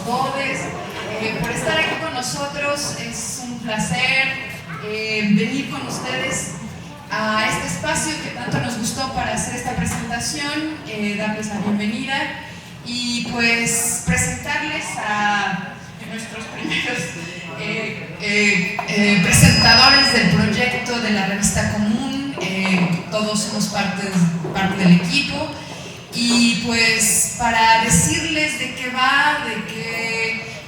Bodes, por estar aquí con nosotros. Es un placer venir con ustedes a este espacio que tanto nos gustó para hacer esta presentación, darles la bienvenida y pues presentarles a nuestros primeros presentadores del proyecto de la revista Común. Todos somos parte del equipo y pues para decirles de qué va,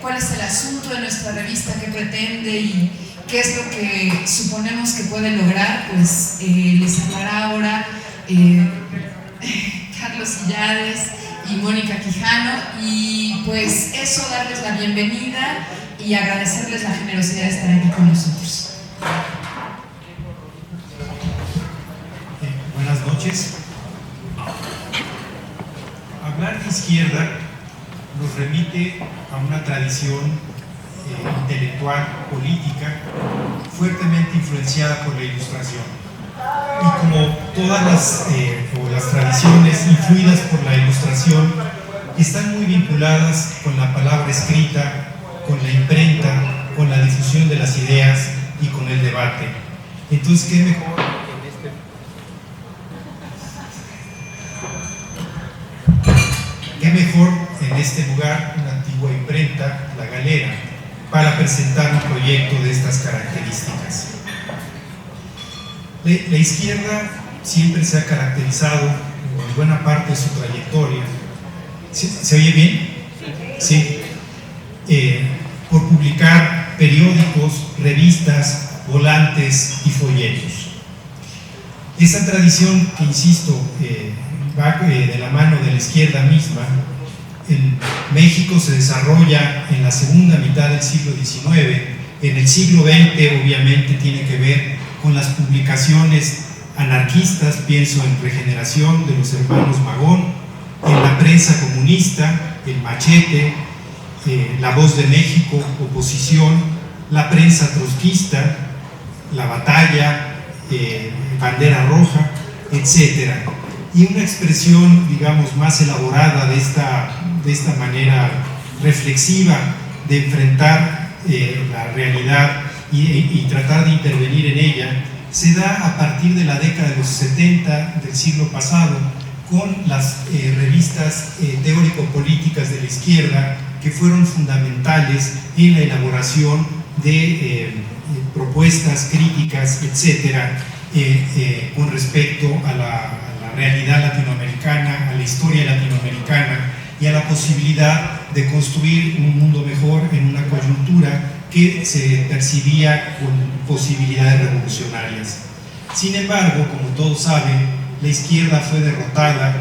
cuál es el asunto de nuestra revista, qué pretende y qué es lo que suponemos que puede lograr, pues les hablará ahora Carlos Illades y Mónica Quijano, y pues eso, darles la bienvenida y agradecerles la generosidad de estar aquí con nosotros. Buenas noches. Hablar de izquierda nos remite a una tradición intelectual, política, fuertemente influenciada por la Ilustración. Y como todas las tradiciones influidas por la Ilustración, están muy vinculadas con la palabra escrita, con la imprenta, con la difusión de las ideas y con el debate. Entonces, ¿qué mejor en este lugar, una antigua imprenta, La Galera, para presentar un proyecto de estas características? La izquierda siempre se ha caracterizado, en buena parte de su trayectoria, ¿se oye bien? Sí. Por publicar periódicos, revistas, volantes y folletos. Esa tradición que, insisto, va de la mano de la izquierda misma, en México se desarrolla en la segunda mitad del siglo XIX. En el siglo XX obviamente tiene que ver con las publicaciones anarquistas, pienso en Regeneración de los hermanos Magón, en la prensa comunista, El Machete, La Voz de México, Oposición, la prensa trotskista, La Batalla, Bandera Roja, etc. Y una expresión, digamos, más elaborada de esta manera reflexiva de enfrentar la realidad y tratar de intervenir en ella, se da a partir de la década de los 70 del siglo pasado, con las revistas teórico-políticas de la izquierda, que fueron fundamentales en la elaboración de propuestas críticas, etcétera, con respecto a la realidad latinoamericana, a la historia latinoamericana y a la posibilidad de construir un mundo mejor en una coyuntura que se percibía con posibilidades revolucionarias. Sin embargo, como todos saben, la izquierda fue derrotada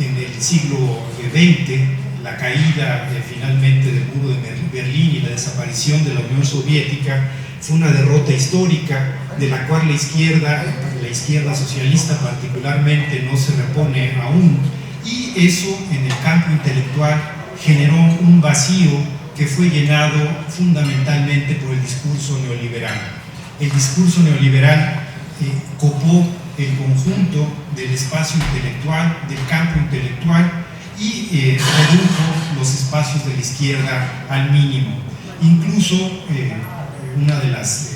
en el siglo XX, la caída finalmente del muro de Berlín y la desaparición de la Unión Soviética fue una derrota histórica de la cual la izquierda socialista particularmente, no se repone aún, y eso en el campo intelectual generó un vacío que fue llenado fundamentalmente por el discurso neoliberal. El discurso neoliberal copó el conjunto del espacio intelectual, del campo intelectual, y redujo los espacios de la izquierda al mínimo. Incluso una de las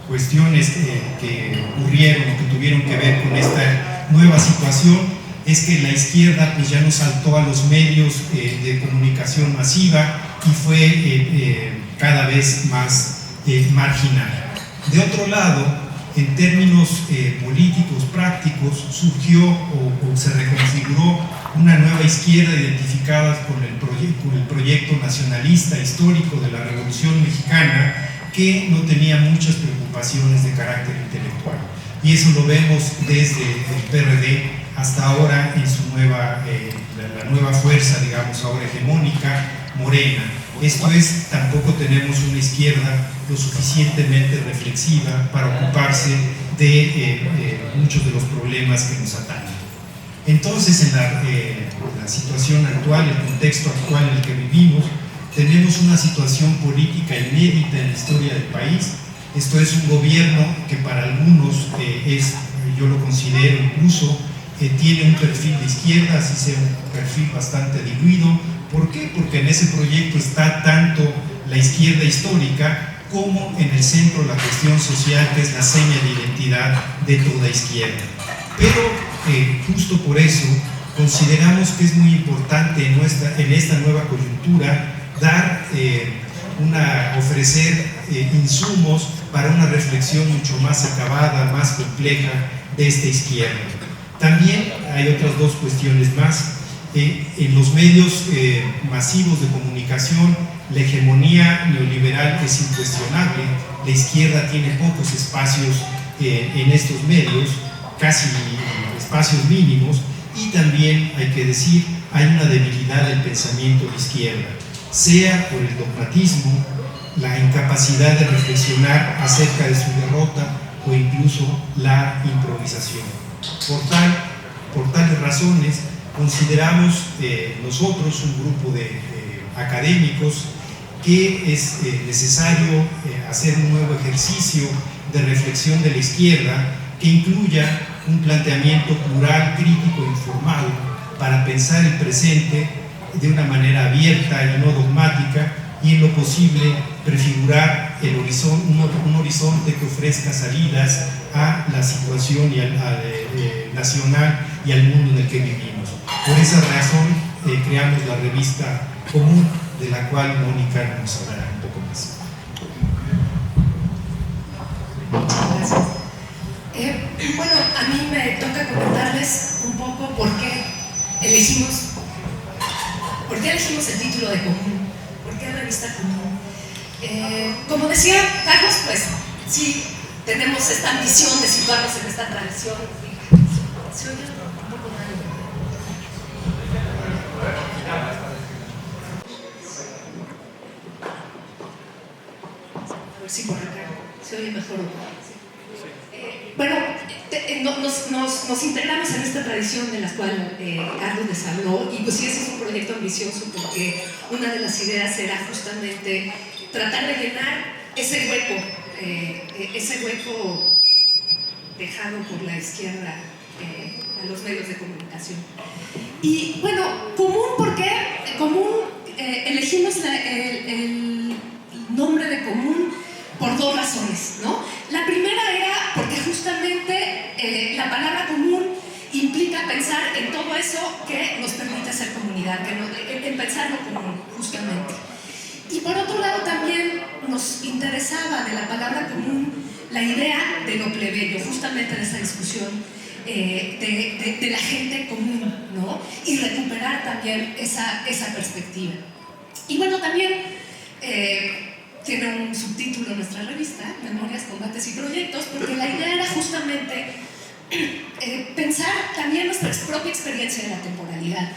cuestiones que ocurrieron o que tuvieron que ver con esta nueva situación es que la izquierda pues ya no saltó a los medios de comunicación masiva y fue cada vez más marginal. De otro lado, en términos políticos prácticos, surgió o se reconfiguró una nueva izquierda identificada con el proyecto nacionalista histórico de la Revolución Mexicana, que no tenía muchas preocupaciones de carácter intelectual. Y eso lo vemos desde el PRD hasta ahora en su la nueva fuerza, digamos, ahora hegemónica, Morena. Esto es, tampoco tenemos una izquierda lo suficientemente reflexiva para ocuparse de muchos de los problemas que nos atañen. Entonces, en la situación actual, el contexto actual en el que vivimos, tenemos una situación política inédita en la historia del país. Esto es un gobierno que para algunos yo lo considero incluso, tiene un perfil de izquierda, así sea un perfil bastante diluido, ¿Por qué? Porque en ese proyecto está tanto la izquierda histórica como en el centro la cuestión social, que es la seña de identidad de toda izquierda. Pero justo por eso consideramos que es muy importante en esta nueva coyuntura ofrecer insumos para una reflexión mucho más acabada, más compleja de esta izquierda. También hay otras dos cuestiones más. En los medios masivos de comunicación, la hegemonía neoliberal es incuestionable. La izquierda tiene pocos espacios en estos medios, casi espacios mínimos, y también hay que decir, hay una debilidad del pensamiento de izquierda, sea por el dogmatismo, la incapacidad de reflexionar acerca de su derrota o incluso la improvisación. Por tales razones, consideramos nosotros, un grupo de académicos, que es necesario hacer un nuevo ejercicio de reflexión de la izquierda que incluya un planteamiento plural, crítico e informado para pensar el presente de una manera abierta y no dogmática, y en lo posible prefigurar un horizonte que ofrezca salidas a la situación nacional y al mundo en el que vivimos. Por esa razón creamos la revista Común, de la cual Mónica nos hablará un poco más. Muchas gracias. Bueno, a mí me toca comentarles un poco por qué elegimos el título de Común, por qué revista Común. Como decía Carlos, pues sí, tenemos esta ambición de situarnos en esta tradición. ¿Se oye un poco mal? A ver si por acá se oye mejor. Bueno, nos integramos en esta tradición de la cual Carlos les habló, y pues sí, ese es un proyecto ambicioso porque una de las ideas era justamente tratar de llenar ese hueco dejado por la izquierda a los medios de comunicación. Y bueno, Común, ¿por qué? Común, elegimos el nombre de Común por dos razones, ¿no? La primera era porque justamente la palabra común implica pensar en todo eso que nos permite ser comunidad, en pensar lo común, justamente. Y por otro lado también nos interesaba de la palabra común la idea de lo plebeyo, justamente de esa discusión de la gente común, ¿no? Y recuperar también esa perspectiva. Y bueno, también tiene un subtítulo en nuestra revista, Memorias, Combates y Proyectos, porque la idea era justamente pensar también nuestra propia experiencia de la temporalidad.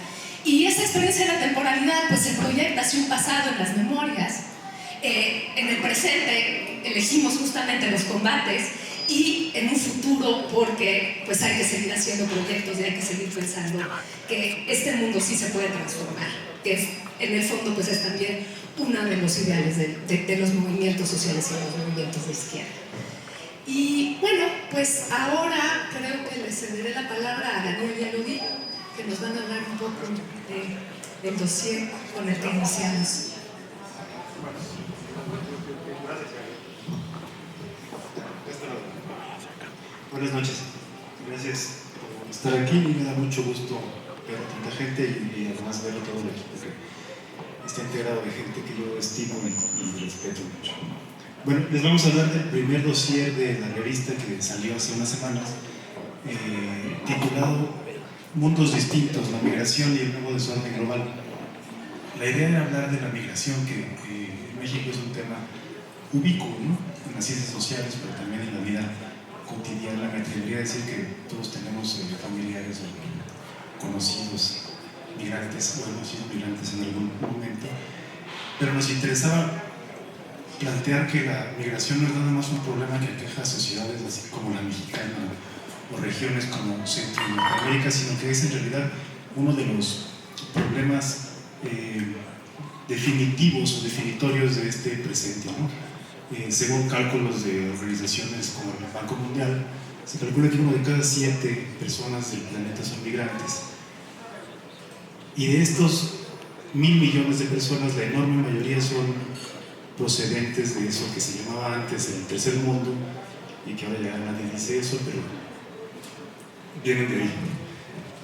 Y esa experiencia de la temporalidad pues se proyecta hacia un pasado en las memorias, en el presente elegimos justamente los combates, y en un futuro porque pues hay que seguir haciendo proyectos y hay que seguir pensando que este mundo sí se puede transformar, que es, en el fondo pues es también uno de los ideales de los movimientos sociales y de los movimientos de izquierda. Y bueno, pues ahora creo que le cederé la palabra a Daniel y a Ludi, que nos van a hablar un poco del dossier con el que iniciamos. Buenas noches, gracias por estar aquí. Me da mucho gusto ver a tanta gente y además ver a todo el equipo que está integrado de gente que yo estimo y respeto mucho. Bueno, les vamos a hablar del primer dossier de la revista que salió hace unas semanas, titulado Mundos Distintos, la migración y el nuevo desorden global. La idea era hablar de la migración, que en México es un tema ubícuo, ¿no? En las ciencias sociales, pero también en la vida cotidiana. Me atrevería a decir que todos tenemos familiares o conocidos migrantes o hemos sido migrantes en algún momento, pero nos interesaba plantear que la migración no es nada más un problema que aqueja a sociedades así como la mexicana o regiones como Centro y Norteamérica, sino que es en realidad uno de los problemas definitivos o definitorios de este presente, ¿no? Según cálculos de organizaciones como el Banco Mundial, se calcula que 1 de cada 7 personas del planeta son migrantes, y de estos 1.000 millones de personas, la enorme mayoría son procedentes de eso que se llamaba antes el tercer mundo, y que ahora ya nadie dice eso, pero vienen de ahí.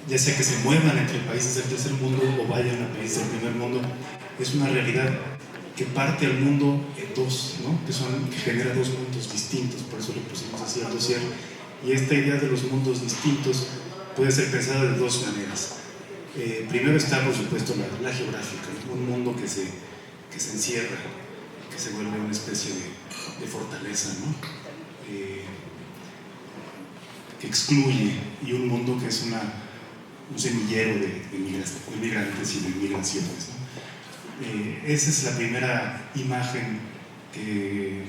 Ya sea que se muevan entre países del tercer mundo o vayan a países del primer mundo, es una realidad que parte al mundo en dos, ¿no? que genera dos mundos distintos, por eso le pusimos así al dossier. Y esta idea de los mundos distintos puede ser pensada de dos maneras. Primero está, por supuesto, la geográfica, ¿no? Un mundo que se encierra, que se vuelve una especie de fortaleza, ¿no? Que excluye, y un mundo que es un semillero de migrantes y de migraciones, ¿no? Esa es la primera imagen que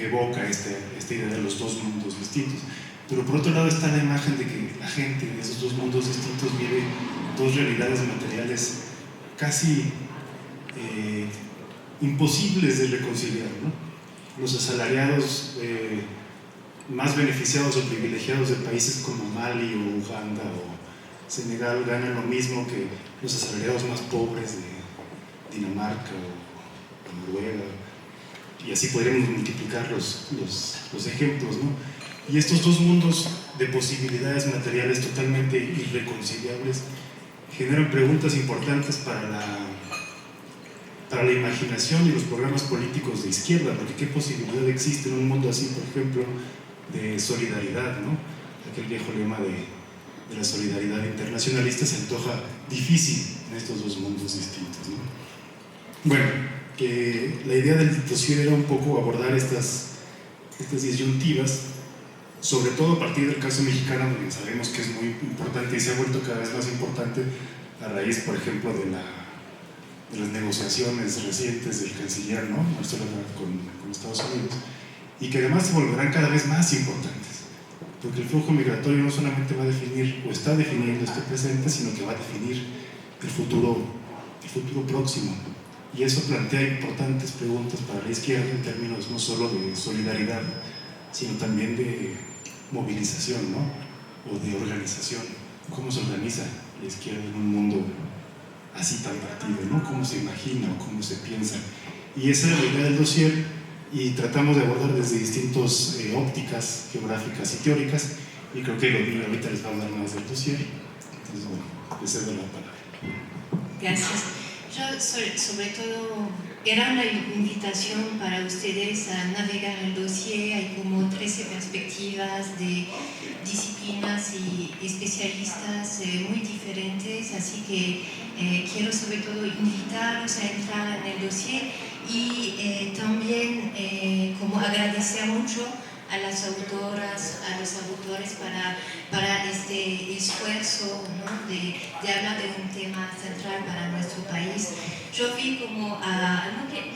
evoca esta idea de los dos mundos distintos. Pero por otro lado está la imagen de que la gente de esos dos mundos distintos vive dos realidades materiales casi imposibles de reconciliar, ¿no? Los asalariados más beneficiados o privilegiados de países como Mali o Uganda o Senegal ganan lo mismo que los asalariados más pobres de Dinamarca o Noruega, y así podríamos multiplicar los ejemplos, ¿no? Y estos dos mundos de posibilidades materiales totalmente irreconciliables generan preguntas importantes para la imaginación y los programas políticos de izquierda, porque ¿qué posibilidad existe en un mundo así, por ejemplo, de solidaridad, ¿no? Aquel viejo lema de la solidaridad internacionalista se antoja difícil en estos dos mundos distintos, ¿no? Bueno, la idea del dossier era un poco abordar estas disyuntivas, sobre todo a partir del caso mexicano, donde sabemos que es muy importante y se ha vuelto cada vez más importante a raíz, por ejemplo, de las negociaciones recientes del canciller, ¿no? Marcelo Ebrard con Estados Unidos, y que además se volverán cada vez más importantes, porque el flujo migratorio no solamente va a definir o está definiendo este presente, sino que va a definir el futuro próximo. Y eso plantea importantes preguntas para la izquierda en términos no solo de solidaridad, sino también de movilización, ¿no? O de organización. ¿Cómo se organiza la izquierda en un mundo así tan partido, ¿no? ¿Cómo se imagina o cómo se piensa? Y esa es la idea del dossier, y tratamos de abordar desde distintas ópticas geográficas y teóricas, y creo que Godín ahorita les va a hablar más del dossier. Entonces, bueno, les cedo la palabra. Gracias. Yo, sobre todo, era una invitación para ustedes a navegar el dossier. Hay como 13 perspectivas de disciplinas y especialistas muy diferentes, así que quiero sobre todo invitarlos a entrar en el dossier y también como agradecer mucho a las autoras, a los autores para este esfuerzo, ¿no? de hablar de un tema central para nuestro país. Yo vi como,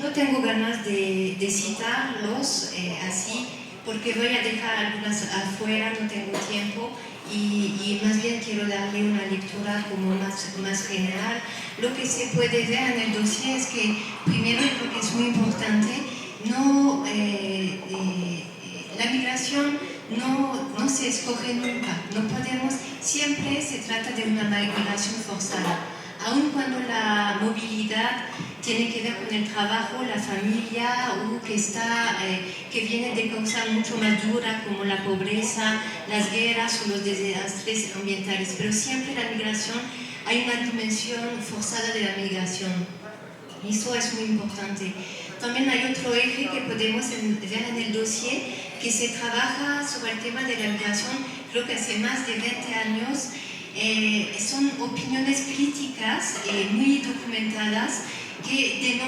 no tengo ganas de citarlos así, porque voy a dejar algunas afuera, no tengo tiempo, y más bien quiero darle una lectura como más general. Lo que se puede ver en el dossier es que, primero, creo que es muy importante, la migración no se escoge nunca, no podemos, siempre se trata de una migración forzada, aun cuando la movilidad tiene que ver con el trabajo, la familia, o que viene de causas mucho más duras como la pobreza, las guerras o los desastres ambientales, pero siempre la migración, hay una dimensión forzada de la migración. Eso es muy importante. También hay otro eje que podemos ver en el dossier, que se trabaja sobre el tema de la migración, creo que hace más de 20 años. Son opiniones críticas muy documentadas que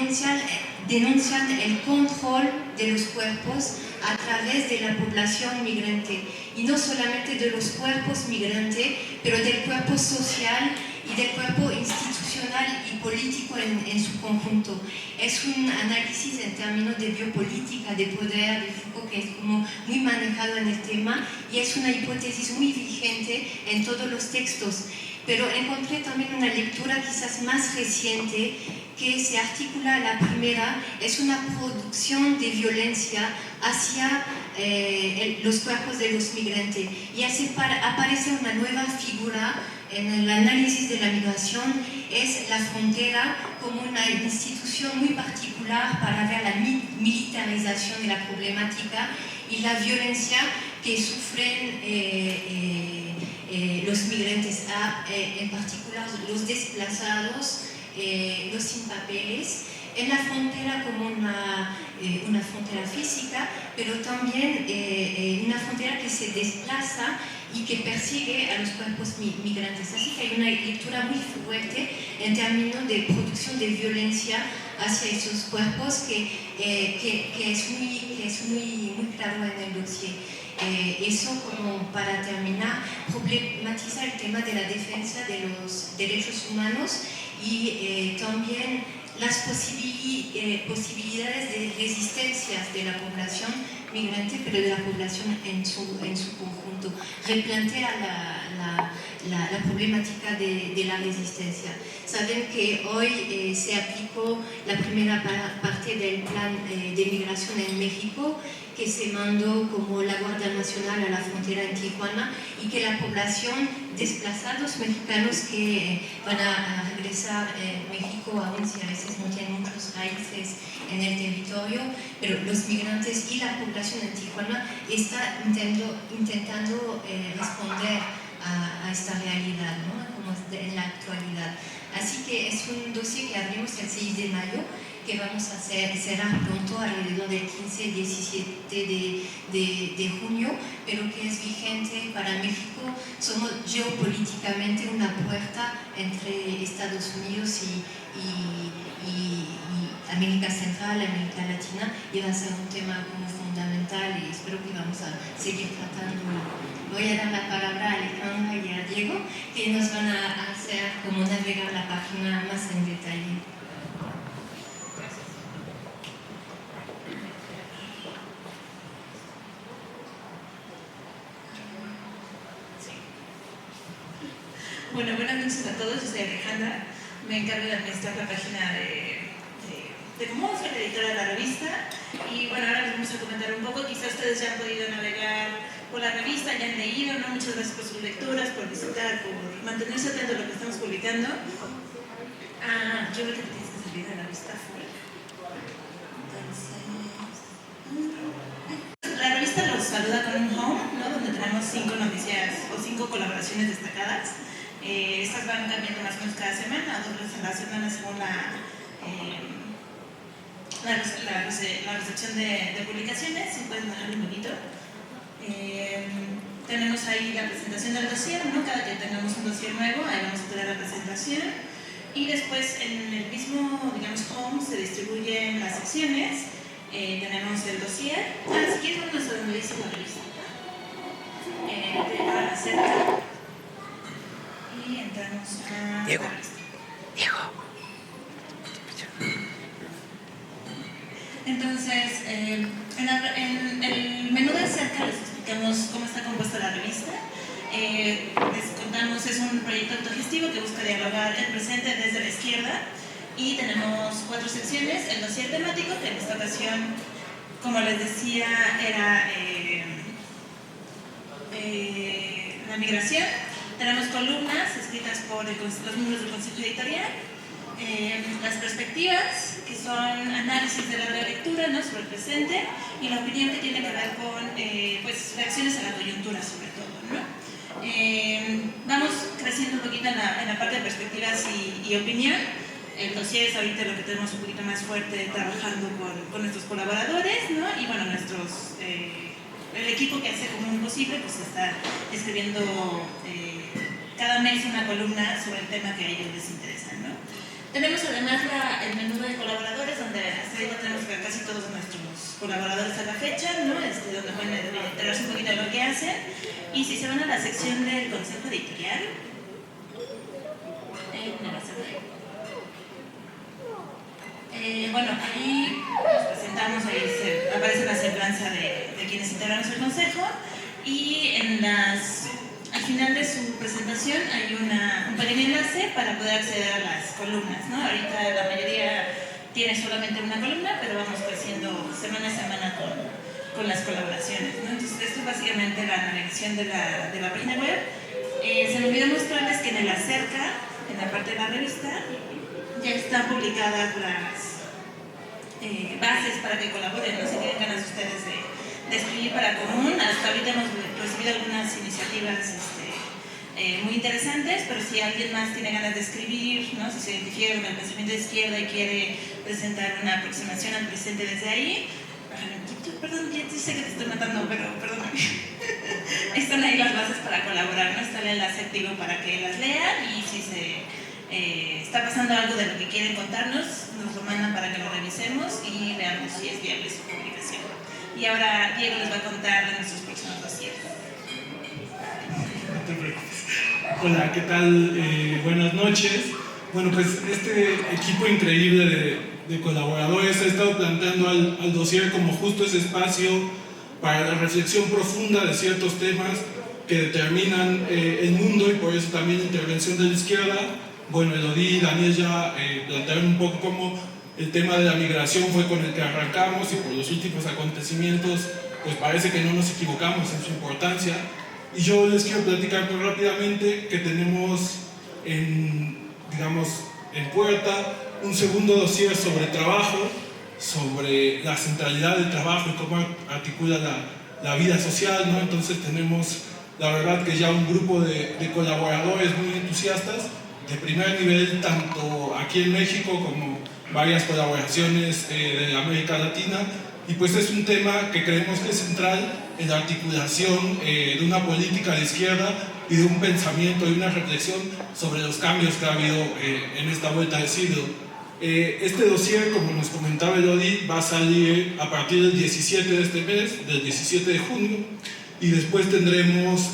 denuncian el control de los cuerpos a través de la población migrante, y no solamente de los cuerpos migrantes, pero del cuerpo social y del cuerpo institucional y político en su conjunto. Es un análisis en términos de biopolítica, de poder, de Foucault, que es como muy manejado en el tema, y es una hipótesis muy vigente en todos los textos. Pero encontré también una lectura quizás más reciente que se articula. La primera es una producción de violencia hacia los cuerpos de los migrantes, y así aparece una nueva figura en el análisis de la migración es la frontera como una institución muy particular para ver la militarización de la problemática y la violencia que sufren los migrantes, en particular los desplazados, los sin papeles, en la frontera como una frontera física, pero también una frontera que se desplaza y que persigue a los cuerpos migrantes. Así que hay una lectura muy fuerte en términos de producción de violencia hacia esos cuerpos que es muy claro en el dossier. Eso, como para terminar, problematiza el tema de la defensa de los derechos humanos y también las posibilidades de resistencias de la población migrante, pero de la población en su conjunto. Replantea la problemática de la resistencia. Saben que hoy se aplicó la primera parte del plan de migración en México, que se mandó como la Guardia Nacional a la frontera en Tijuana, y que la población, desplazados mexicanos que van a regresar a México, aún si a veces no tienen muchos raíces en el territorio, pero los migrantes y la población en Tijuana está intentando responder a esta realidad, ¿no? Como en la actualidad. Así que es un dossier que abrimos el 6 de mayo, que vamos a cerrar pronto, alrededor del 15-17 de junio, pero que es vigente para México. Somos geopolíticamente una puerta entre Estados Unidos y América Central, América Latina, y va a ser un tema como fundamental y espero que vamos a seguir tratando. Voy a dar la palabra a Alejandra y a Diego, que nos van a hacer como navegar la página más en detalle. Bueno, buenas noches a todos, yo soy Alejandra, me encargo de administrar la página de Común, soy la editora de la revista y bueno, ahora les vamos a comentar un poco, quizás ustedes ya han podido navegar por la revista, ya han leído, ¿no? Muchas gracias por sus lecturas, por visitar, por mantenerse atentos a lo que estamos publicando. Yo creo que tienes que salir de la vista fuera. Entonces, la revista los saluda con un home, ¿no? Donde tenemos 5 noticias o 5 colaboraciones destacadas. Estas van cambiando más o menos cada semana, 2 veces a la semana según la recepción de publicaciones. Si pueden bajar un poquito. Tenemos ahí la presentación del dossier, ¿no? Cada que tengamos un dossier nuevo, ahí vamos a tener la presentación. Y después en el mismo, digamos, home se distribuyen las secciones. Tenemos el dossier. Si quieres, vamos a donde dice la revista. De la cerca. Y entramos a Diego. Entonces, en el menú de cerca les explicamos cómo está compuesta la revista. Les contamos, es un proyecto autogestivo que busca dialogar el presente desde la izquierda y tenemos 4 secciones. El dossier temático, que en esta ocasión, como les decía, era la migración. Tenemos columnas escritas por los miembros del Consejo Editorial, las perspectivas, que son análisis de la lectura, ¿no? Sobre el presente, y la opinión, que tiene que ver con pues, reacciones a la coyuntura sobre todo, ¿no? Vamos creciendo un poquito en la parte de perspectivas y opinión. El dossier es ahorita lo que tenemos un poquito más fuerte trabajando con nuestros colaboradores, ¿no? Y bueno, el equipo que hace Común Posible pues está escribiendo cada mes una columna sobre el tema que a ellos les interesa, ¿no? Tenemos además el menú de colaboradores, donde hasta ahí ya tenemos casi todos nuestros colaboradores a la fecha, ¿no? Donde pueden enterarse un poquito de lo que hacen. Y si se van a la sección del Consejo Editorial, bueno, ahí nos presentamos, ahí aparece la semblanza de quienes integramos el Consejo, y al final de su presentación hay un pequeño enlace para poder acceder a las columnas, ¿no? Ahorita la mayoría tiene solamente una columna, pero vamos creciendo semana a semana con las colaboraciones, ¿no? Entonces esto es básicamente la navegación de la página web. Se me olvidó mostrarles que en el acerca, en la parte de la revista, ya están publicadas las bases para que colaboren, ¿no? Si tienen ganas ustedes de escribir para Común. Hasta ahorita hemos recibido algunas iniciativas muy interesantes, pero si alguien más tiene ganas de escribir, ¿no? Si se identifica con el pensamiento de izquierda y quiere presentar una aproximación al presente desde ahí, perdón, ya sé que te estoy matando, pero perdóname. Están ahí las bases para colaborar, ¿no? Está el enlace activo para que las lean, y si está pasando algo de lo que quieren contarnos, nos lo mandan para que lo revisemos y veamos si es viable su publicación. Y ahora Diego les va a contar de nuestros próximos dosieres. Hola, ¿qué tal? Buenas noches. Bueno, pues este equipo increíble de colaboradores ha estado planteando al dossier como justo ese espacio para la reflexión profunda de ciertos temas que determinan el mundo, y por eso también la intervención de la izquierda. Bueno, Elodie y Daniel ya plantearon un poco cómo el tema de la migración fue con el que arrancamos, y por los últimos acontecimientos pues parece que no nos equivocamos en su importancia. Y yo les quiero platicar muy rápidamente que tenemos en puerta un segundo dossier sobre trabajo, sobre la centralidad del trabajo y cómo articula la vida social, ¿no? Entonces tenemos, la verdad, que ya un grupo de colaboradores muy entusiastas de primer nivel, tanto aquí en México como varias colaboraciones de América Latina. Y pues es un tema que creemos que es central en la articulación de una política de izquierda y de un pensamiento y una reflexión sobre los cambios que ha habido en esta vuelta de siglo. Este dossier, como nos comentaba Elodie, va a salir a partir del 17 de este mes, del 17 de junio, y después tendremos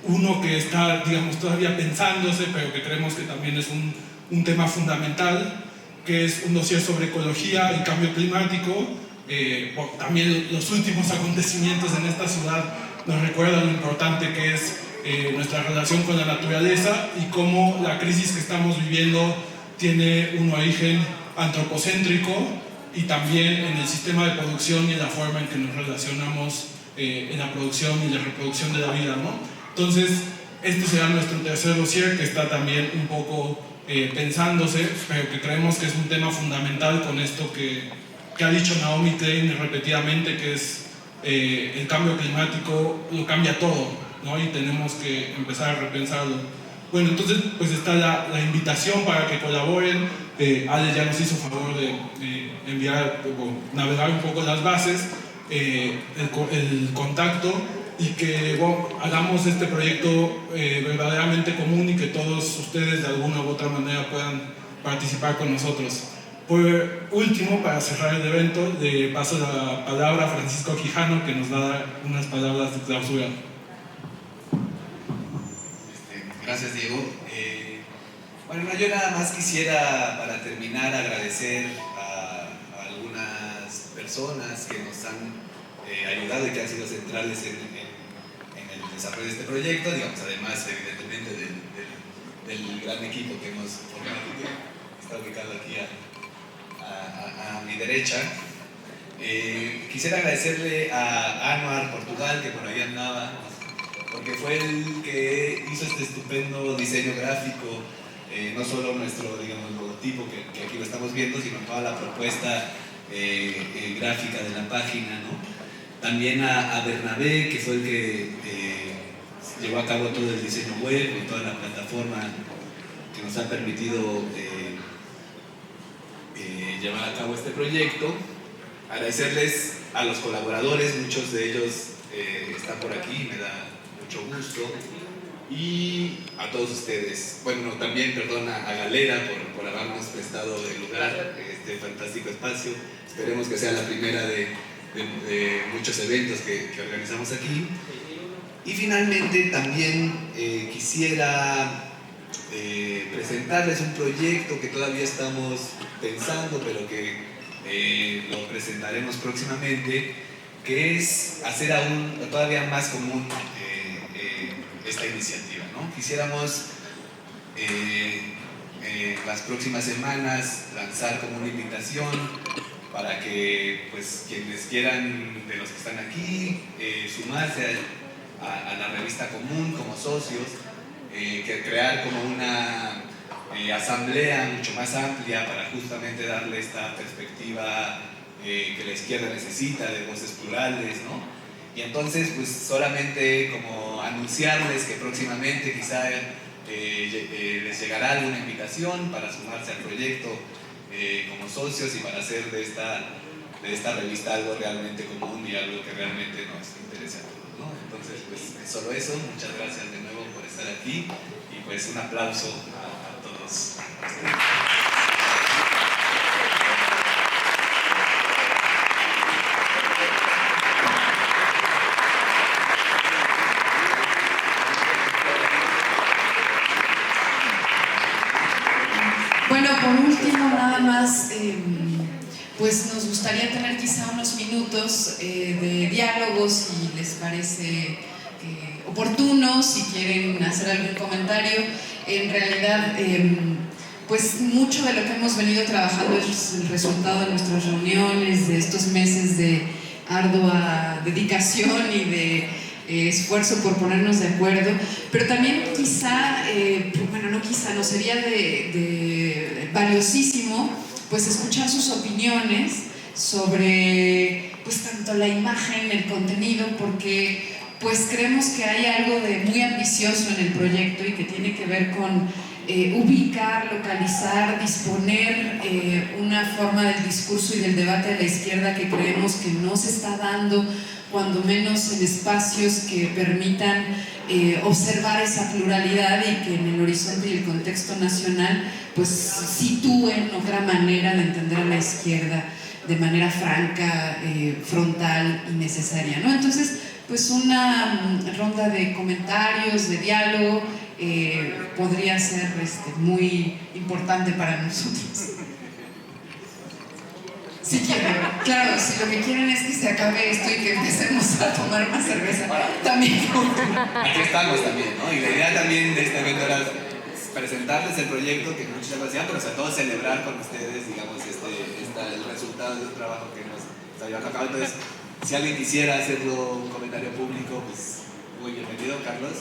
uno que está, todavía pensándose, pero que creemos que también es un tema fundamental, que es un dossier sobre ecología y cambio climático. También los últimos acontecimientos en esta ciudad nos recuerdan lo importante que es nuestra relación con la naturaleza, y cómo la crisis que estamos viviendo tiene un origen antropocéntrico, y también en el sistema de producción y en la forma en que nos relacionamos en la producción y la reproducción de la vida, ¿no? Entonces, este será nuestro tercer dossier, que está también un poco pensándose, pero que creemos que es un tema fundamental con esto que ha dicho Naomi Klein repetidamente, que es el cambio climático lo cambia todo, ¿no? Y tenemos que empezar a repensarlo. Bueno, entonces pues está la invitación para que colaboren. Ale ya nos hizo favor de enviar, navegar un poco las bases, el contacto, y que hagamos este proyecto verdaderamente común, y que todos ustedes de alguna u otra manera puedan participar con nosotros. Por último, para cerrar el evento, le paso la palabra a Francisco Quijano, que nos va a dar unas palabras de clausura. Gracias, Diego. Bueno, yo nada más quisiera, para terminar, agradecer a algunas personas que nos han ayudado y que han sido centrales en el desarrollo de este proyecto, además, evidentemente, del gran equipo que hemos formado, que está ubicado aquí a mi derecha. Quisiera agradecerle a Anuar Portugal, que por ahí andaba, porque fue el que hizo este estupendo diseño gráfico, no solo nuestro, logotipo que aquí lo estamos viendo, sino toda la propuesta gráfica de la página, ¿no? También a Bernabé, que fue el que llevó a cabo todo el diseño web y toda la plataforma que nos ha permitido llevar a cabo este proyecto. Agradecerles a los colaboradores, muchos de ellos están por aquí, me da mucho gusto, y a todos ustedes. Bueno, también a Galera por habernos prestado el lugar, este fantástico espacio. Esperemos que sea la primera de muchos eventos que organizamos aquí. Y finalmente también quisiera presentarles un proyecto que todavía estamos pensando, pero que lo presentaremos próximamente, que es hacer aún todavía más común esta iniciativa, ¿no? Quisiéramos las próximas semanas lanzar como una invitación para que, pues, quienes quieran, de los que están aquí, sumarse a la revista Común como socios, que crear como una asamblea mucho más amplia para justamente darle esta perspectiva que la izquierda necesita, de voces plurales, ¿no? Y entonces, pues solamente como anunciarles que próximamente quizá les llegará alguna invitación para sumarse al proyecto como socios y para hacer de esta revista algo realmente común y algo que realmente nos interese a todos, ¿no? Entonces, pues solo eso. Muchas gracias de nuevo por estar aquí y pues un aplauso a todos. Bueno, por último, nada más, pues nos gustaría tener quizá unos minutos de diálogo, si les parece oportuno, si quieren hacer algún comentario. En realidad, pues mucho de lo que hemos venido trabajando es el resultado de nuestras reuniones, de estos meses de ardua dedicación y de esfuerzo por ponernos de acuerdo, pero también quizá, bueno, no quizá, no sería de valiosísimo pues escuchar sus opiniones sobre pues tanto la imagen, el contenido, porque pues creemos que hay algo de muy ambicioso en el proyecto y que tiene que ver con ubicar, localizar, disponer una forma del discurso y del debate de la izquierda que creemos que no se está dando, cuando menos en espacios que permitan observar esa pluralidad y que en el horizonte y el contexto nacional pues sitúen otra manera de entender a la izquierda de manera franca, frontal y necesaria, ¿no? Entonces, pues una ronda de comentarios, de diálogo, podría ser muy importante para nosotros. Si quieren, claro, si lo que quieren es que se acabe esto y que empecemos a tomar más cerveza, también. Aquí estamos también, ¿no? Y la idea también de este evento era presentarles el proyecto que muchos ya lo hacían, pero sobre todo celebrar con ustedes, digamos, el resultado de un trabajo que nos está llevando a cabo. Entonces, si alguien quisiera hacerlo un comentario público, pues muy bienvenido, Carlos.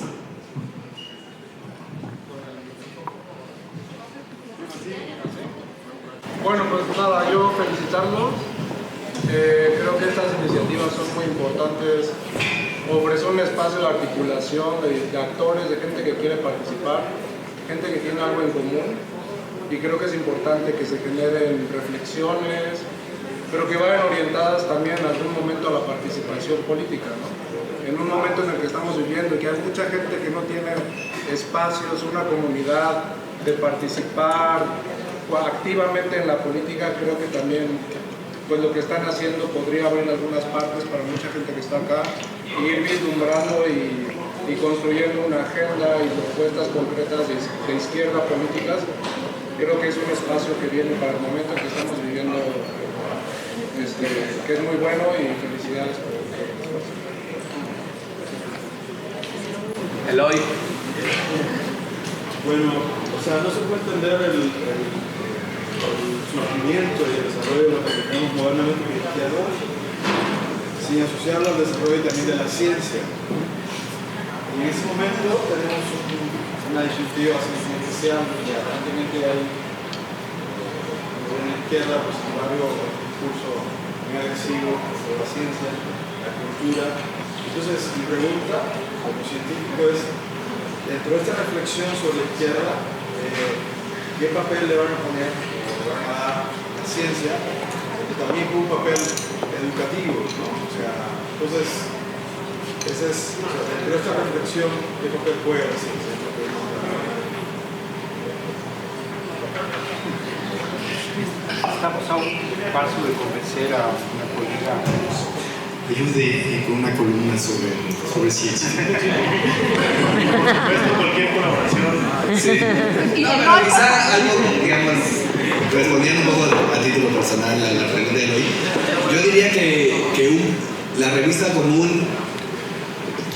Bueno, pues nada, yo felicitarlos. Creo que estas iniciativas son muy importantes. Ofrecer un espacio de articulación de actores, de gente que quiere participar, gente que tiene algo en común. Y creo que es importante que se generen reflexiones, pero que vayan orientadas también en algún momento a la participación política, ¿no? En un momento en el que estamos viviendo y que hay mucha gente que no tiene espacios, una comunidad de participar activamente en la política, creo que también pues lo que están haciendo podría abrir algunas partes para mucha gente que está acá y ir vislumbrando y construyendo una agenda y propuestas concretas de izquierda políticas. Creo que es un espacio que viene para el momento que estamos viviendo, que es muy bueno, y felicidades por el espacio. Eloy. Bueno, o sea, no se puede entender el surgimiento y el desarrollo de lo que tenemos modernamente cristiano sin asociarlo al desarrollo también de la ciencia. Y en ese momento tenemos una disyuntiva bastante especial, porque aparentemente hay una izquierda, pues sin embargo, un discurso muy agresivo sobre la ciencia, la cultura. Entonces, mi pregunta como científico es, dentro de esta reflexión sobre la izquierda, ¿qué papel le van a poner, le van a dar a la ciencia, que también con un papel educativo, ¿no? O sea, entonces, dentro de esta reflexión, ¿qué papel juega la ciencia? Estamos a un paso de convencer a una colega. Ayude con una columna sobre ciencia. Cualquier colaboración. Sí. No, pero quizá algo, digamos, respondiendo un poco a título personal a la pregunta de hoy, yo diría que la revista Común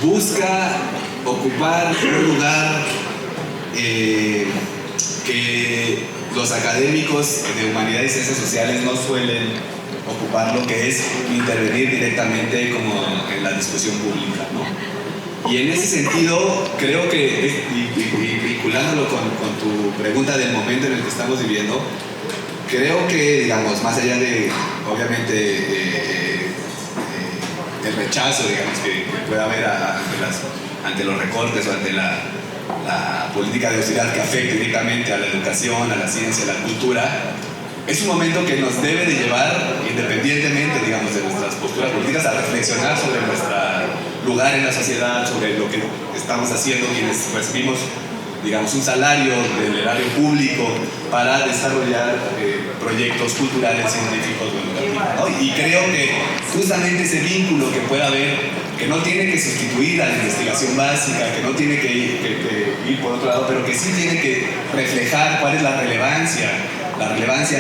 busca ocupar un lugar que los académicos de humanidades y ciencias sociales no suelen ocupar, lo que es intervenir directamente como en la discusión pública, ¿no? Y en ese sentido, creo que, y vinculándolo con tu pregunta del momento en el que estamos viviendo, creo que, digamos, más allá de, obviamente, el rechazo, digamos, que pueda haber ante los recortes o ante la política de austeridad que afecte directamente a la educación, a la ciencia, a la cultura, es un momento que nos debe de llevar, independientemente, digamos, de nuestras posturas políticas, a reflexionar sobre nuestro lugar en la sociedad, sobre lo que estamos haciendo quienes recibimos, digamos, un salario del erario público para desarrollar proyectos culturales, científicos o educativos, ¿no? Y creo que justamente ese vínculo que pueda haber, que no tiene que sustituir a la investigación básica, que no tiene que ir por otro lado, pero que sí tiene que reflejar cuál es la relevancia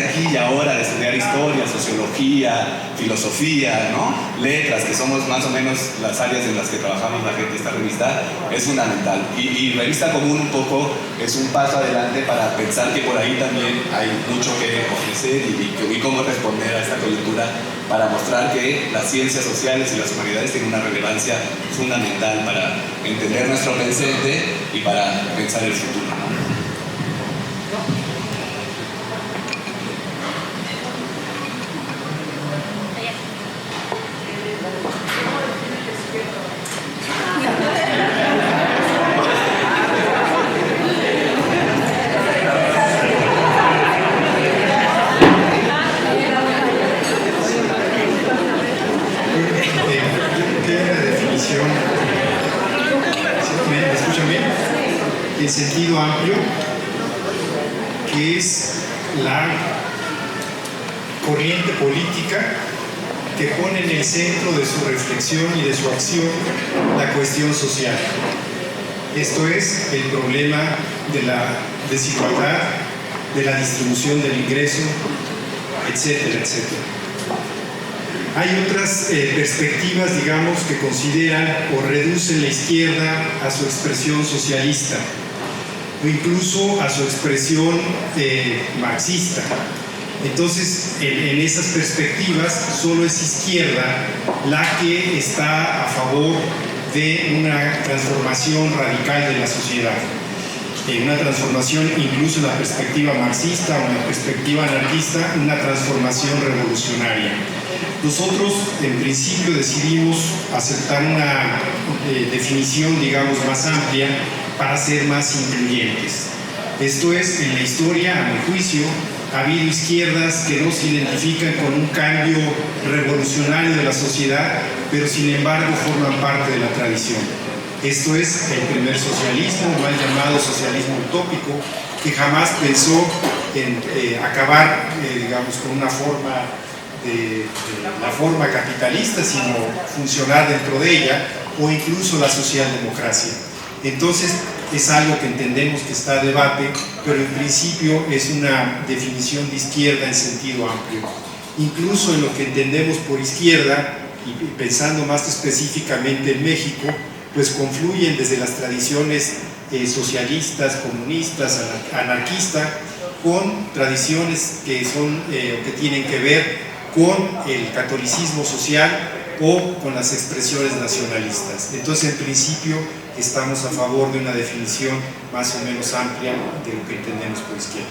aquí y ahora de estudiar historia, sociología, filosofía, ¿no? Letras, que somos más o menos las áreas en las que trabajamos la gente de esta revista, es fundamental. Y Revista Común un poco es un paso adelante para pensar que por ahí también hay mucho que ofrecer y cómo responder a esta coyuntura para mostrar que las ciencias sociales y las humanidades tienen una relevancia fundamental para entender nuestro presente y para pensar el futuro, ¿no? En sentido amplio, que es la corriente política que pone en el centro de su reflexión y de su acción la cuestión social. Esto es el problema de la desigualdad, de la distribución del ingreso, etcétera, etcétera. Hay otras perspectivas, digamos, que consideran o reducen la izquierda a su expresión socialista, o incluso a su expresión marxista. Entonces, en esas perspectivas, solo es izquierda la que está a favor de una transformación radical de la sociedad. Una transformación, incluso en la perspectiva marxista o en la perspectiva anarquista, una transformación revolucionaria. Nosotros, en principio, decidimos aceptar una definición, digamos, más amplia para ser más incluyentes. Esto es, en la historia, a mi juicio, ha habido izquierdas que no se identifican con un cambio revolucionario de la sociedad, pero sin embargo forman parte de la tradición. Esto es el primer socialismo, mal llamado socialismo utópico, que jamás pensó en acabar, digamos, con una forma la forma capitalista, sino funcionar dentro de ella, o incluso la socialdemocracia. Entonces, es algo que entendemos que está a debate, pero en principio es una definición de izquierda en sentido amplio. Incluso en lo que entendemos por izquierda, y pensando más específicamente en México, pues confluyen desde las tradiciones socialistas, comunistas, anarquistas, con tradiciones que son que tienen que ver con el catolicismo social o con las expresiones nacionalistas. Entonces, en principio, estamos a favor de una definición más o menos amplia de lo que entendemos por izquierda.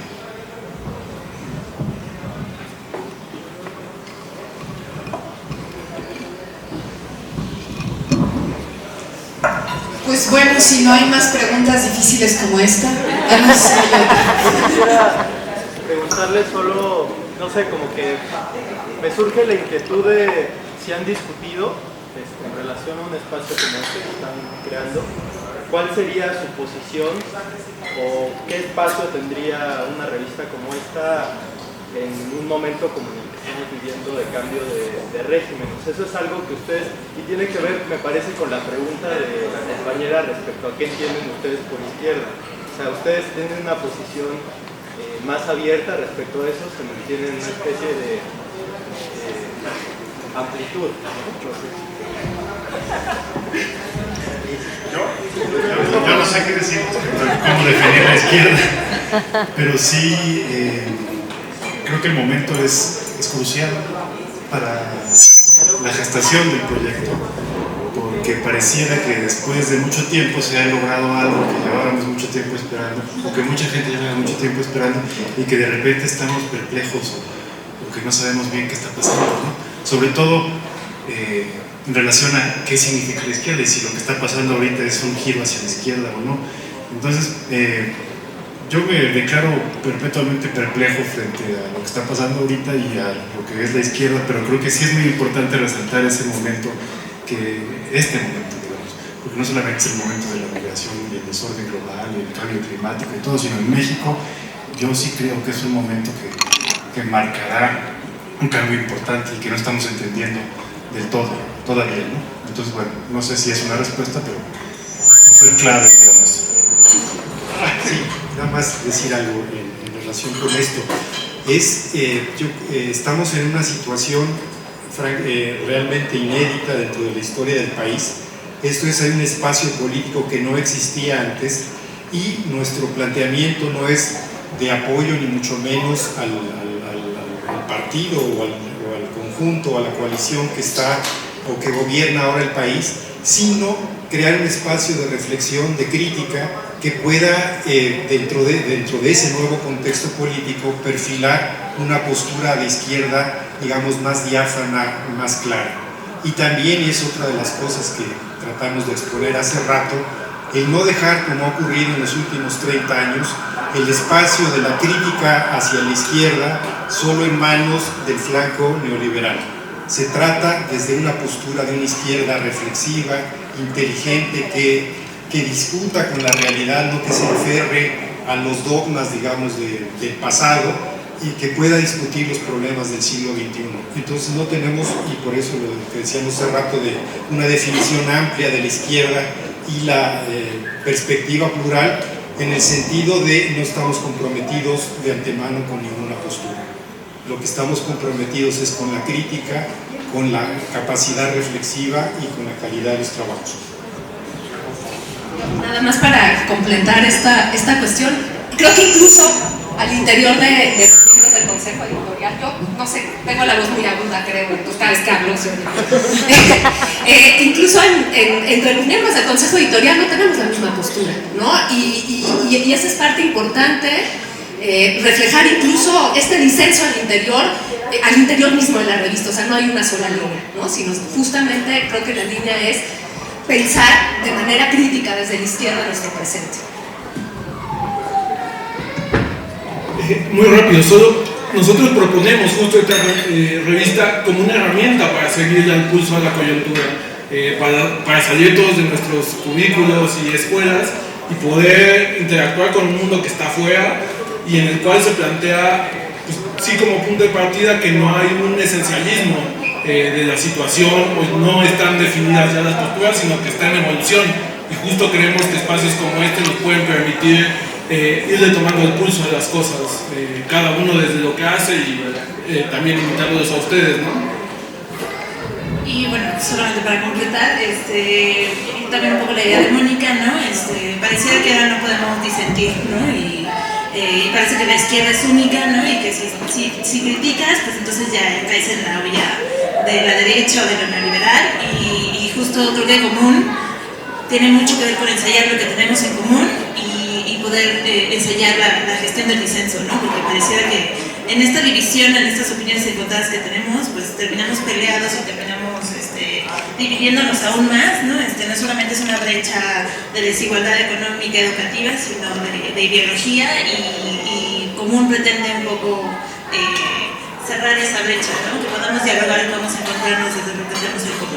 Pues bueno, si no hay más preguntas difíciles como esta, quisiera preguntarle solo, no sé, como que me surge la inquietud de si han discutido en relación a un espacio como este que están creando, ¿cuál sería su posición o qué espacio tendría una revista como esta en un momento como el que estamos viviendo de cambio de régimen? O sea, eso es algo que ustedes, y tiene que ver, me parece, con la pregunta de la compañera respecto a qué entienden ustedes por izquierda. O sea, ustedes tienen una posición más abierta respecto a eso, se mantienen una especie de amplitud, ¿no? Yo no sé qué decir cómo definir la izquierda, pero sí creo que el momento es crucial para la gestación del proyecto. porque pareciera que después de mucho tiempo se ha logrado algo que llevábamos mucho tiempo esperando, o que mucha gente lleva mucho tiempo esperando, y que de repente estamos perplejos o que no sabemos bien qué está pasando, ¿no? Sobre todo en relación a qué significa la izquierda y si lo que está pasando ahorita es un giro hacia la izquierda o no. Entonces, yo me declaro perpetuamente perplejo frente a lo que está pasando ahorita y a lo que es la izquierda, pero creo que sí es muy importante resaltar ese momento, digamos, porque no solamente es el momento de la migración y el desorden global y el cambio climático y todo, sino en México yo sí creo que es un momento que marcará un cambio importante y que no estamos entendiendo del todo, todavía, ¿no? Entonces, bueno, no sé si es una respuesta, pero fue clave, digamos. Sí, nada más decir algo en relación con esto. Estamos en una situación realmente inédita dentro de la historia del país. Esto es, hay un espacio político que no existía antes y nuestro planteamiento no es de apoyo ni mucho menos al partido o al conjunto o a la coalición que está o que gobierna ahora el país, sino crear un espacio de reflexión, de crítica que pueda dentro de ese nuevo contexto político perfilar una postura de izquierda, digamos, más diáfana, más clara. Y también, y es otra de las cosas que tratamos de exponer hace rato, el no dejar, como ha ocurrido en los últimos 30 años, el espacio de la crítica hacia la izquierda solo en manos del flanco neoliberal. Se trata desde una postura de una izquierda reflexiva, inteligente, que discuta con la realidad, no que se aferre a los dogmas, digamos, del pasado, y que pueda discutir los problemas del siglo XXI. Entonces no tenemos, y por eso lo que decíamos hace rato, de una definición amplia de la izquierda y la perspectiva plural, en el sentido de no estamos comprometidos de antemano con ninguna postura. Lo que estamos comprometidos es con la crítica, con la capacidad reflexiva y con la calidad de los trabajos. Nada más para completar esta cuestión, creo que incluso al interior de los miembros del Consejo Editorial, yo no sé, tengo la voz muy aguda, creo, entonces cada vez que hablo se oye. Incluso entre los miembros del Consejo Editorial no tenemos la misma postura, ¿no? Y esa es parte importante, reflejar incluso este disenso al interior mismo de la revista, o sea, no hay una sola línea, ¿no? Sino justamente creo que la línea es pensar de manera crítica desde la izquierda nuestro presente. Muy rápido, nosotros proponemos justo esta revista como una herramienta para seguirle al pulso a la coyuntura, para salir todos de nuestros cubículos y escuelas y poder interactuar con un mundo que está afuera y en el cual se plantea, pues, sí, como punto de partida, que no hay un esencialismo de la situación, pues no están definidas ya las posturas, sino que está en evolución, y justo creemos que espacios como este nos pueden permitir irle tomando el pulso a las cosas, cada uno desde lo que hace y también invitarlos a ustedes, ¿no? Y bueno, solamente para completar, también un poco la idea de Mónica, ¿no? Pareciera que ahora no podemos disentir, ¿no? Y parece que la izquierda es única, ¿no? Y que si criticas, pues entonces ya caes en la olla de la derecha o de lo neoliberal, y justo creo que común tiene mucho que ver con ensayar lo que tenemos en común y poder ensayar la gestión del disenso, ¿no? Porque pareciera que en esta división, en estas opiniones encontradas que tenemos, pues terminamos peleados y terminamos dividiéndonos aún más, ¿no? No solamente es una brecha de desigualdad económica, educativa, sino de ideología, y común pretende un poco cerrar esa brecha, ¿no? Que podamos dialogar y podamos encontrarnos desde lo que tenemos en común.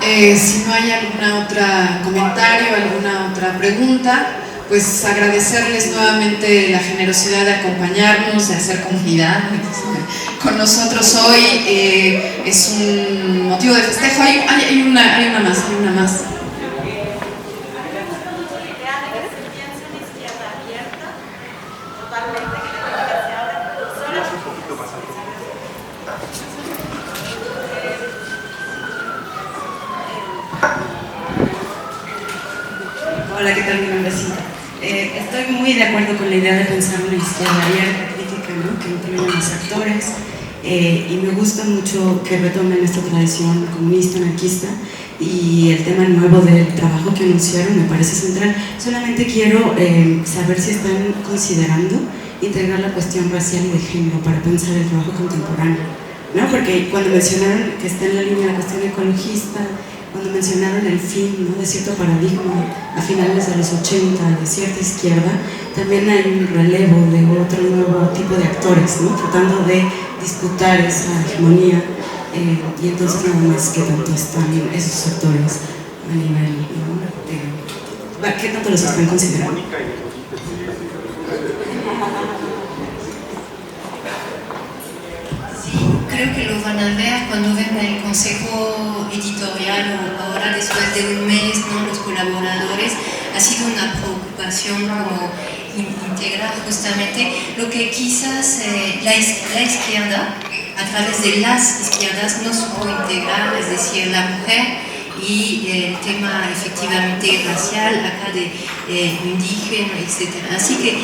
Si no hay algún otro comentario, alguna otra pregunta, pues agradecerles nuevamente la generosidad de acompañarnos, de hacer comunidad con nosotros hoy. Es un motivo de festejo. Hay una más. Hola, ¿qué tal? Mi nombre es Cinta. Estoy muy de acuerdo con la idea de pensar una izquierda abierta. ¿no? Que incluyen a los actores. Y me gusta mucho que retomen esta tradición comunista, anarquista, y el tema nuevo del trabajo que anunciaron me parece central. Solamente quiero saber si están considerando integrar la cuestión racial y de género para pensar el trabajo contemporáneo, ¿no? Porque cuando mencionaron que está en la línea de la cuestión ecologista, cuando mencionaron el fin, ¿no?, de cierto paradigma a finales de los 80 de cierta izquierda, también hay un relevo de otro nuevo tipo de actores, ¿no?, tratando de disputar esa hegemonía, y entonces nada más qué tanto están esos actores a nivel, ¿no?, qué tanto los están considerando. Creo que lo van a ver cuando venga el consejo editorial o ahora después de un mes, ¿no? Los colaboradores. Ha sido una preocupación como integrar justamente lo que quizás la izquierda, a través de las izquierdas, no supo integrar, es decir, la mujer y el tema efectivamente racial, acá de indígena, etc. Así que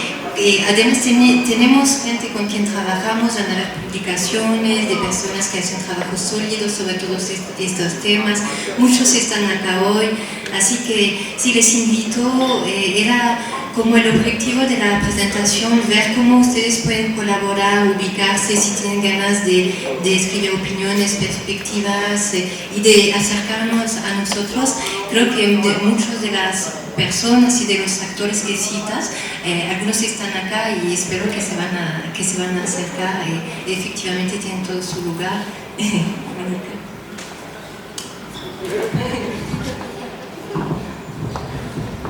además tenemos gente con quien trabajamos en las publicaciones, de personas que hacen trabajos sólidos sobre todos estos temas. Muchos están acá hoy, así que sí les invito, era como el objetivo de la presentación, ver cómo ustedes pueden colaborar, ubicarse, si tienen ganas de escribir opiniones, perspectivas y de acercarnos a nosotros. Creo que muchas de las personas y de los actores que citas, algunos están acá y espero que se van a acercar y efectivamente tienen todo su lugar.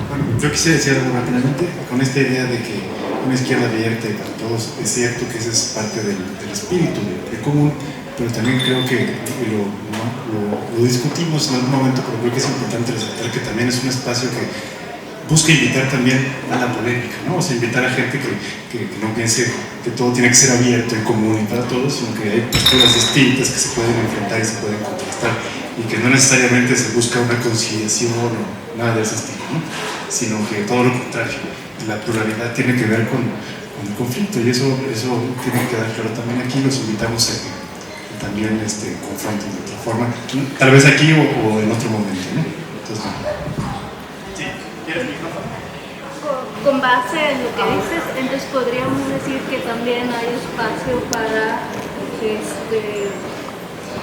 Bueno, yo quisiera decir algo rápidamente con esta idea de que una izquierda abierta y para todos, es cierto que esa es parte del espíritu de común, pero también creo que lo discutimos en algún momento, pero creo que es importante resaltar que también es un espacio que busca invitar también a la polémica, ¿no? O sea, invitar a gente que no piense que todo tiene que ser abierto y común y para todos, sino que hay posturas distintas que se pueden enfrentar y se pueden contrastar, y que no necesariamente se busca una conciliación o nada de ese estilo, ¿no? Sino que todo lo contrario, la pluralidad tiene que ver con el conflicto, y eso tiene que quedar claro también aquí. Los invitamos a que también confronten de otra forma, ¿no? Tal vez aquí o en otro momento, ¿no? Entonces, sí, ¿quieres el micrófono? Con base en lo que dices, entonces podríamos decir que también hay espacio para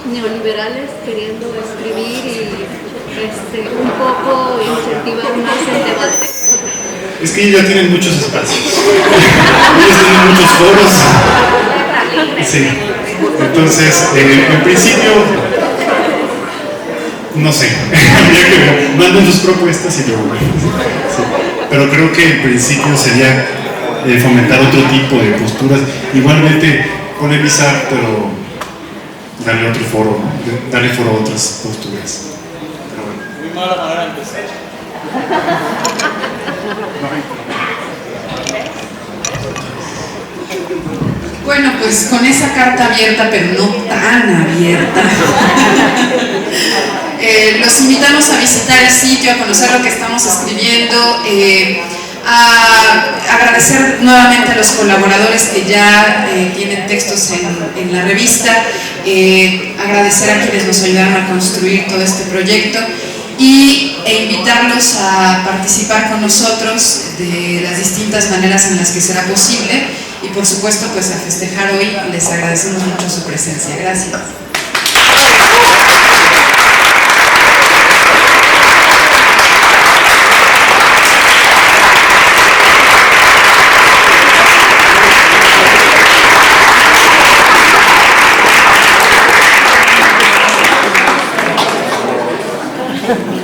neoliberales queriendo escribir y un poco incentivar más el debate. Es que ellos ya tienen muchos espacios, ellos tienen muchos foros. Sí. Entonces, en principio, no sé, habría que manden sus propuestas y luego. Sí. Pero creo que en principio sería fomentar otro tipo de posturas, igualmente polemizar, pero darle otro foro, ¿no? Darle foro a otras posturas. Pero bueno. Muy mala manera de empezar. Bueno, pues con esa carta abierta, pero no tan abierta, los invitamos a visitar el sitio, a conocer lo que estamos escribiendo, a agradecer nuevamente a los colaboradores que ya tienen textos en la revista, agradecer a quienes nos ayudaron a construir todo este proyecto e invitarlos a participar con nosotros de las distintas maneras en las que será posible, y por supuesto pues a festejar hoy. Les agradecemos mucho su presencia. Gracias. Thank you.